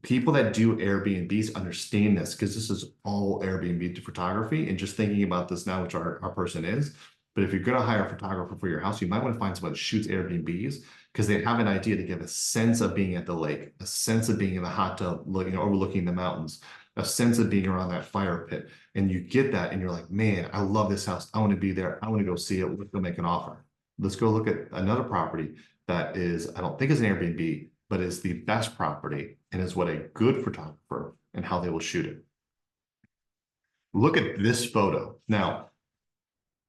People that do Airbnbs understand this because this is all Airbnb to photography. And just thinking about this now, which our person is, but if you're going to hire a photographer for your house, you might want to find someone that shoots Airbnbs because they have an idea to give a sense of being at the lake, a sense of being in the hot tub, overlooking the mountains, a sense of being around that fire pit. And you get that and you're like, man, I love this house. I want to be there. I want to go see it. Let's go make an offer. Let's go look at another property that is, I don't think is an Airbnb, but is the best property and is what a good photographer and how they will shoot it. Look at this photo. Now,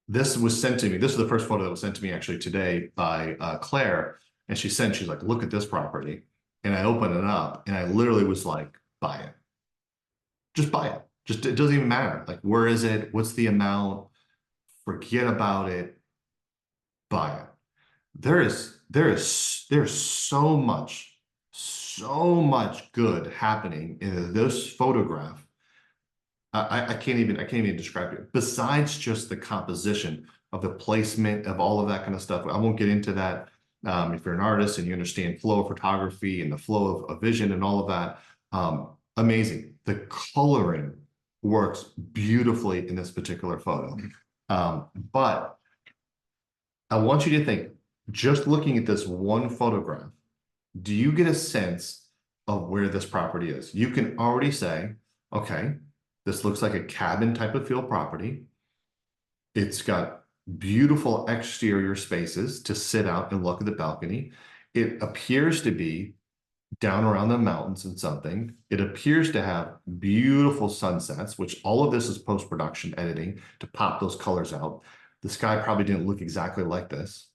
this was sent to me. This is the first photo that was sent to me actually today by Claire. And she's like, look at this property. And I opened it up and I literally was like, buy it. Just buy it. Just, it doesn't even matter. Like, where is it? What's the amount? Forget about it. Buy it. There's so much good happening in this photograph. I can't even describe it. Besides just the composition of the placement of all of that kind of stuff. I won't get into that. If you're an artist and you understand flow of photography and the flow of vision and all of that, amazing. The coloring works beautifully in this particular photo. But I want you to think, just looking at this one photograph, do you get a sense of where this property is? You can already say, okay, this looks like a cabin type of feel property. It's got beautiful exterior spaces to sit out and look at the balcony. It appears to be down around the mountains and something. It appears to have beautiful sunsets, which all of this is post-production editing to pop those colors out. The sky probably didn't look exactly like this.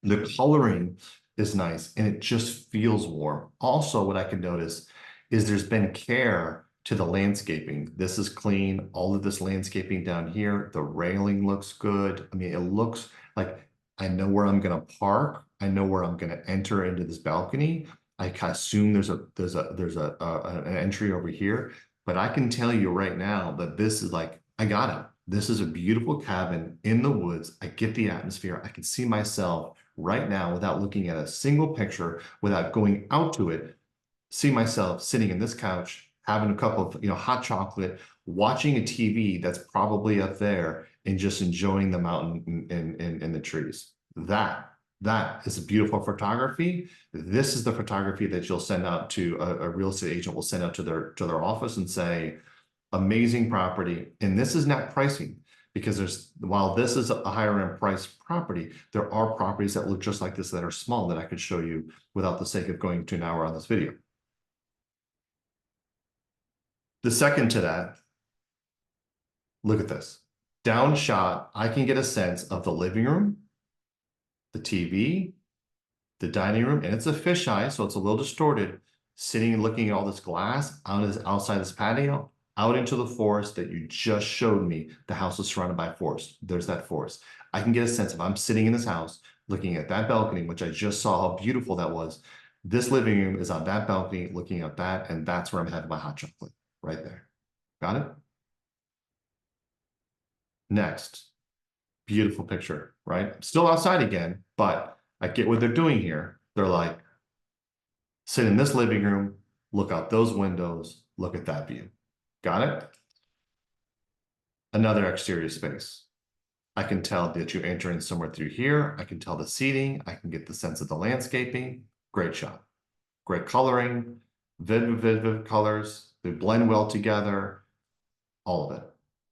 The coloring is nice and it just feels warm. Also, what I can notice is there's been care to the landscaping. This is clean. All of this landscaping down here, the railing looks good. I mean, it looks like I know where I'm going to park. I know where I'm going to enter into this balcony. I assume there's an entry over here, but I can tell you right now that this is like, I got it. This is a beautiful cabin in the woods. I get the atmosphere. I can see myself right now without looking at a single picture, without going out to it, see myself sitting in this couch, having a cup of hot chocolate, watching a TV that's probably up there and just enjoying the mountain and the trees. That is a beautiful photography. This is the photography that you'll send out to a real estate agent will send out to their office and say, amazing property. And this is not pricing because while this is a higher end price property, there are properties that look just like this that are small that I could show you without the sake of going to an hour on this video. The second to that, look at this. Down shot, I can get a sense of the living room, the TV, the dining room, and it's a fisheye, so it's a little distorted, sitting and looking at all this glass outside this patio, out into the forest that you just showed me. The house is surrounded by forest. There's that forest. I can get a sense of I'm sitting in this house, looking at that balcony, which I just saw how beautiful that was. This living room is on that balcony, looking at that, and that's where I'm having my hot chocolate, right there. Got it? Next, beautiful picture, right? Still outside again, but I get what they're doing here. They're like, sit in this living room, look out those windows, look at that view. Got it? Another exterior space. I can tell that you're entering somewhere through here. I can tell the seating. I can get the sense of the landscaping. Great shot. Great coloring, vivid colors. They blend well together. All of it.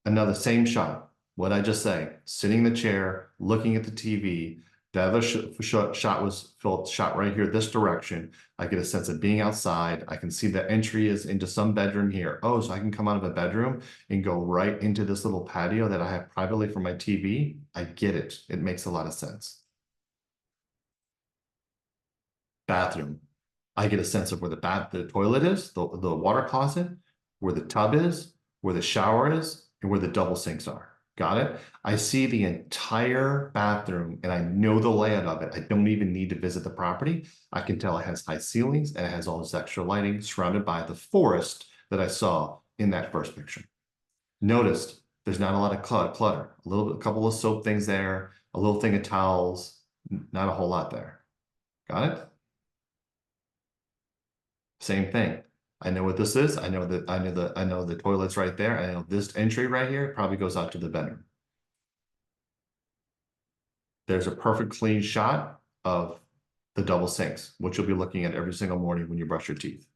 Another same shot. What I just say, sitting in the chair, looking at the TV. The other shot was shot right here, this direction. I get a sense of being outside. I can see the entry is into some bedroom here. Oh, so I can come out of a bedroom and go right into this little patio that I have privately for my TV. I get it. It makes a lot of sense. Bathroom. I get a sense of where the toilet is, the water closet, where the tub is, where the shower is, and where the double sinks are. Got it? I see the entire bathroom and I know the layout of it. I don't even need to visit the property. I can tell it has high ceilings and it has all this extra lighting surrounded by the forest that I saw in that first picture. Notice There's not a lot of clutter. A couple of soap things there, a little thing of towels, not a whole lot there. Got it? Same thing. I know what this is. I know the toilet's right there. I know this entry right here probably goes out to the bedroom. There's a perfect clean shot of the double sinks, which you'll be looking at every single morning when you brush your teeth.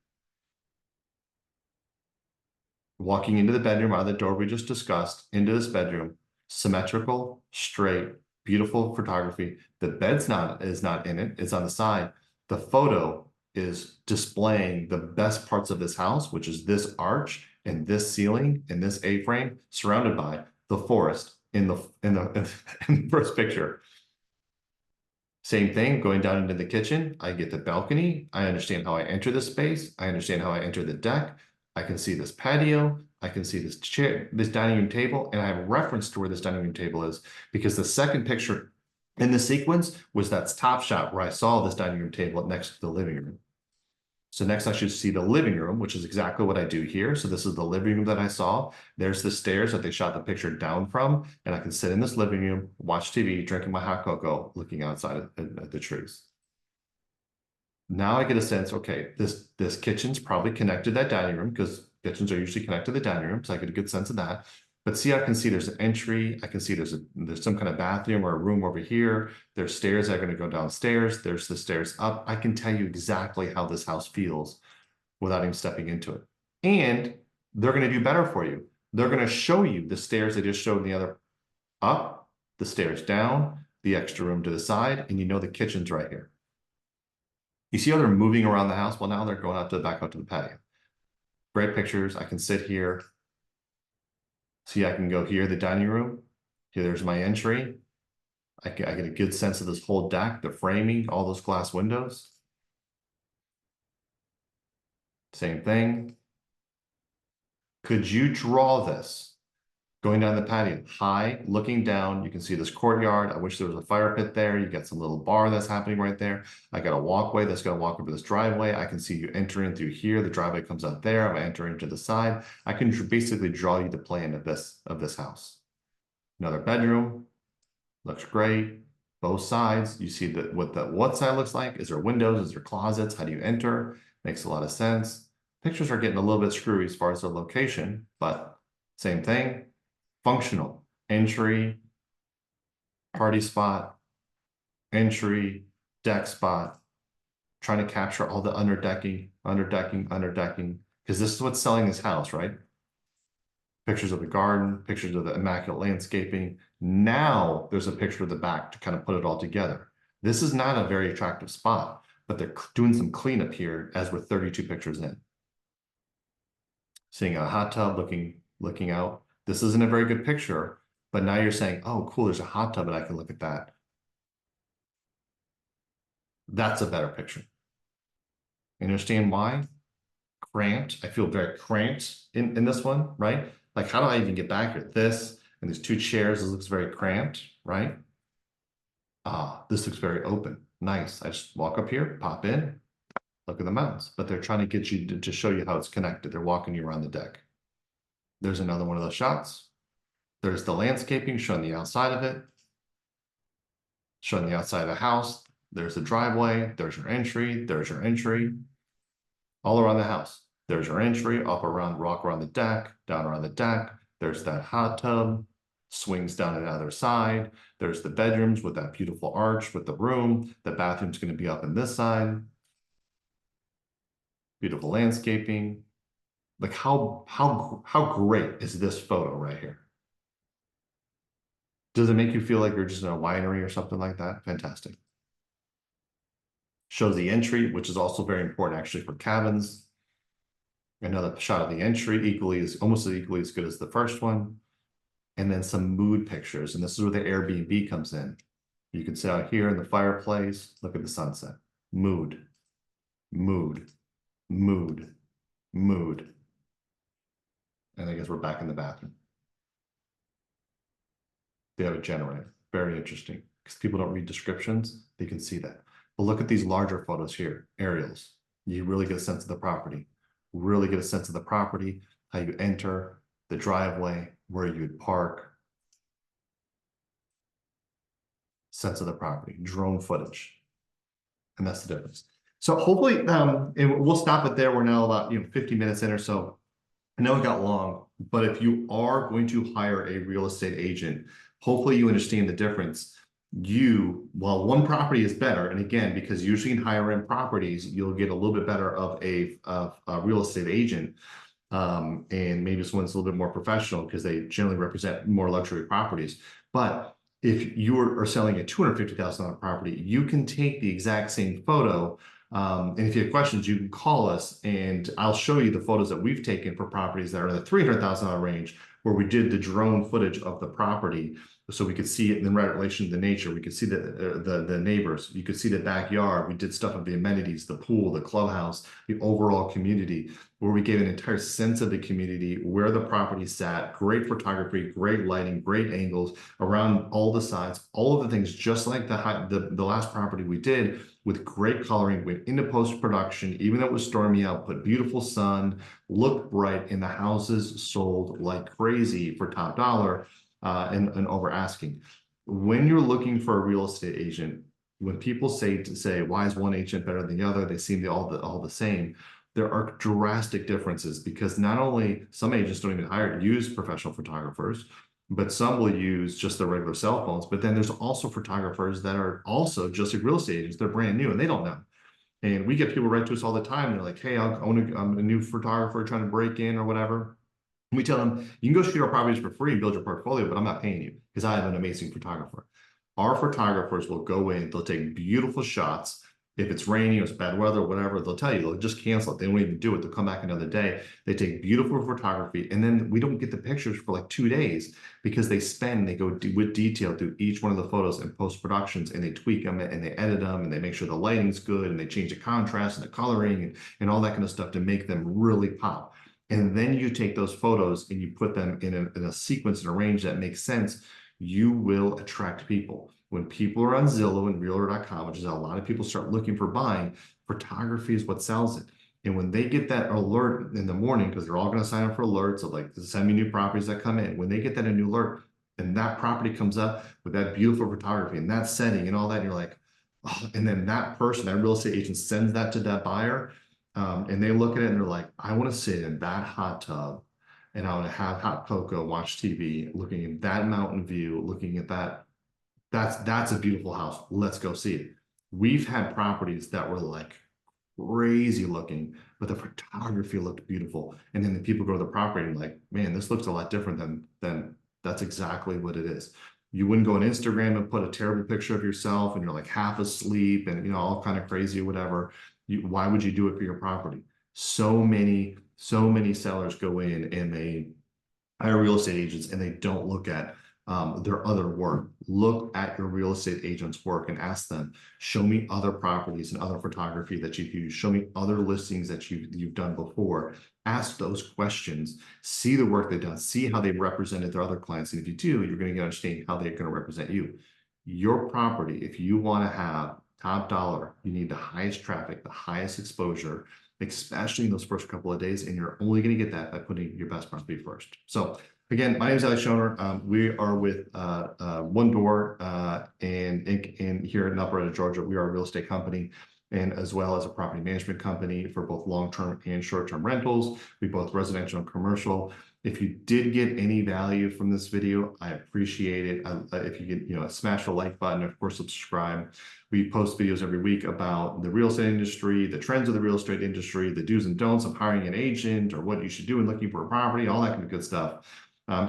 Walking into the bedroom out of the door we just discussed, into this bedroom, symmetrical, straight, beautiful photography. The bed's is not in it, it's on the side. The photo is displaying the best parts of this house, which is this arch and this ceiling and this A-frame surrounded by the forest in the in the first picture. Same thing, going down into the kitchen, I get the balcony. I understand how I enter the space. I understand how I enter the deck. I can see this patio. I can see this chair, this dining room table, and I have reference to where this dining room table is because the second picture in the sequence was that top shot where I saw this dining room table next to the living room. So next I should see the living room, which is exactly what I do here. So this is the living room that I saw. There's the stairs that they shot the picture down from. And I can sit in this living room, watch TV, drinking my hot cocoa, looking outside at the trees. Now I get a sense, okay, this kitchen's probably connected to that dining room because kitchens are usually connected to the dining room. So I get a good sense of that. But see, I can see there's an entry. I can see there's some kind of bathroom or a room over here. There's stairs that are going to go downstairs. There's the stairs up. I can tell you exactly how this house feels without even stepping into it. And they're going to do better for you. They're going to show you the stairs they just showed in the other up, the stairs down, the extra room to the side, and you know the kitchen's right here. You see how they're moving around the house? Well, now they're going back out to the patio. Great pictures. I can sit here. See, I can go here, the dining room. Here, there's my entry. I get a good sense of this whole deck, the framing, all those glass windows. Same thing. Could you draw this? Going down the patio, high, looking down, you can see this courtyard. I wish there was a fire pit there. You got some little bar that's happening right there. I got a walkway that's going to walk over this driveway. I can see you entering through here. The driveway comes out there. I'm entering to the side. I can basically draw you the plan of this house. Another bedroom, looks great. Both sides, you see what side looks like. Is there windows? Is there closets? How do you enter? Makes a lot of sense. Pictures are getting a little bit screwy as far as the location, but same thing. Functional, entry, party spot, entry, deck spot, trying to capture all the underdecking, because this is what's selling this house, right? Pictures of the garden, pictures of the immaculate landscaping. Now there's a picture of the back to kind of put it all together. This is not a very attractive spot, but they're doing some cleanup here as we're 32 pictures in. Seeing a hot tub looking out. This isn't a very good picture, but now you're saying, oh, cool, there's a hot tub and I can look at that. That's a better picture. You understand why? Cramped. I feel very cramped in this one, right? Like, how do I even get back here? This and these two chairs, this looks very cramped, right? Ah, this looks very open. Nice. I just walk up here, pop in, look at the mountains. But they're trying to get you to show you how it's connected. They're walking you around the deck. There's another one of those shots. There's the landscaping showing the outside of it, showing the outside of the house. There's the driveway. There's your entry. There's your entry. All around the house. There's your entry, walk around the deck, down around the deck. There's that hot tub, swings down to the other side. There's the bedrooms with that beautiful arch with the room. The bathroom's going to be up in this side. Beautiful landscaping. Like how great is this photo right here? Does it make you feel like you're just in a winery or something like that? Fantastic. Shows the entry, which is also very important actually for cabins. Another shot of the entry, almost equally as good as the first one. And then some mood pictures. And this is where the Airbnb comes in. You can sit out here in the fireplace, look at the sunset. Mood, mood, mood, mood. And I guess we're back in the bathroom. They have a generator. Very interesting. Because people don't read descriptions, they can see that. But look at these larger photos here, aerials. You really get a sense of the property. Really get a sense of the property, how you enter. the driveway, where you'd park, sense of the property, drone footage. And that's the difference. So hopefully, and we'll stop it there. We're now about 50 minutes in or so. I know it got long, but if you are going to hire a real estate agent, hopefully you understand the difference. While one property is better, and again, because usually in higher end properties, you'll get a little bit better of a real estate agent. And maybe this one's a little bit more professional because they generally represent more luxury properties. But if you are selling a $250,000 property, you can take the exact same photo. And if you have questions, you can call us and I'll show you the photos that we've taken for properties that are in the $300,000 range, where we did the drone footage of the property. So we could see it in relation to the nature. We could see the neighbors. You could see the backyard. We did stuff of the amenities, the pool, the clubhouse, the overall community, where we gave an entire sense of the community, where the property sat, great photography, great lighting, great angles around all the sides, all of the things, just like the last property we did, with great coloring, went into post-production, even though it was stormy out, put beautiful sun, looked bright, and the houses sold like crazy for top dollar. And over asking. When you're looking for a real estate agent, when people say why is one agent better than the other, they seem to all the same. There are drastic differences, because not only some agents don't even use professional photographers, but some will use just their regular cell phones. But then there's also photographers that are also just like real estate agents. They're brand new and they don't know. And we get people write to us all the time. They're like, hey, I'm a new photographer trying to break in or whatever. We tell them, you can go shoot our properties for free and build your portfolio, but I'm not paying you because I have an amazing photographer. Our photographers will go in, they'll take beautiful shots. If it's raining or it's bad weather or whatever, they'll tell you, they'll just cancel it. They won't even do it. They'll come back another day. They take beautiful photography, and then we don't get the pictures for like 2 days, because they go with detail through each one of the photos and post-productions, and they tweak them and they edit them and they make sure the lighting's good and they change the contrast and the coloring and all that kind of stuff to make them really pop. And then you take those photos and you put them in a sequence and a range that makes sense. You will attract people. When people are on Zillow and Realtor.com, which is how a lot of people start looking for buying, photography is what sells it. And when they get that alert in the morning, because they're all going to sign up for alerts of like, send me new properties that come in. When they get that a new alert and that property comes up with that beautiful photography and that setting and all that, and you're like, oh, and then that person, that real estate agent, sends that to that buyer. And they look at it and they're like, I want to sit in that hot tub and I want to have hot cocoa, watch TV, looking at that mountain view, looking at that. That's a beautiful house. Let's go see it. We've had properties that were like crazy looking, but the photography looked beautiful. And then the people go to the property and like, man, this looks a lot different than that's exactly what it is. You wouldn't go on Instagram and put a terrible picture of yourself and you're like half asleep and all kind of crazy or whatever. Why would you do it for your property? So many sellers go in and they hire real estate agents and they don't look at their other work. Look at your real estate agent's work and ask them, show me other properties and other photography that you've used. Show me other listings that you've done before. Ask those questions, see the work they've done, see how they've represented their other clients. And if you do, you're going to understand how they're going to represent you. Your property, if you want to have top dollar, you need the highest traffic, the highest exposure, especially in those first couple of days. And you're only going to get that by putting your best property first. So again, my name is Elliot. We are with One Door and here in Alpharetta, Georgia. We are a real estate company, and as well as a property management company for both long-term and short-term rentals. We both residential and commercial. If you did get any value from this video, I appreciate it. If you could, smash the like button, of course, subscribe. We post videos every week about the real estate industry, the trends of the real estate industry, the do's and don'ts of hiring an agent, or what you should do in looking for a property, all that kind of good stuff.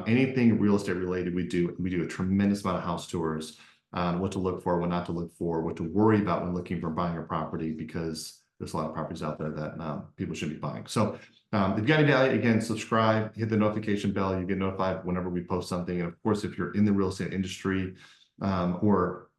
Anything real estate related, we do a tremendous amount of house tours, what to look for, what not to look for, what to worry about when looking for buying a property, because there's a lot of properties out there that people should be buying. So if you got any value, again, subscribe, hit the notification bell. You get notified whenever we post something. And of course, if you're in the real estate industry or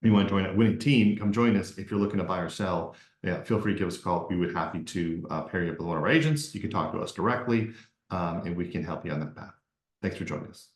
you want to join a winning team, come join us. If you're looking to buy or sell, feel free to give us a call. We would be happy to pair you up with one of our agents. You can talk to us directly and we can help you on that path. Thanks for joining us.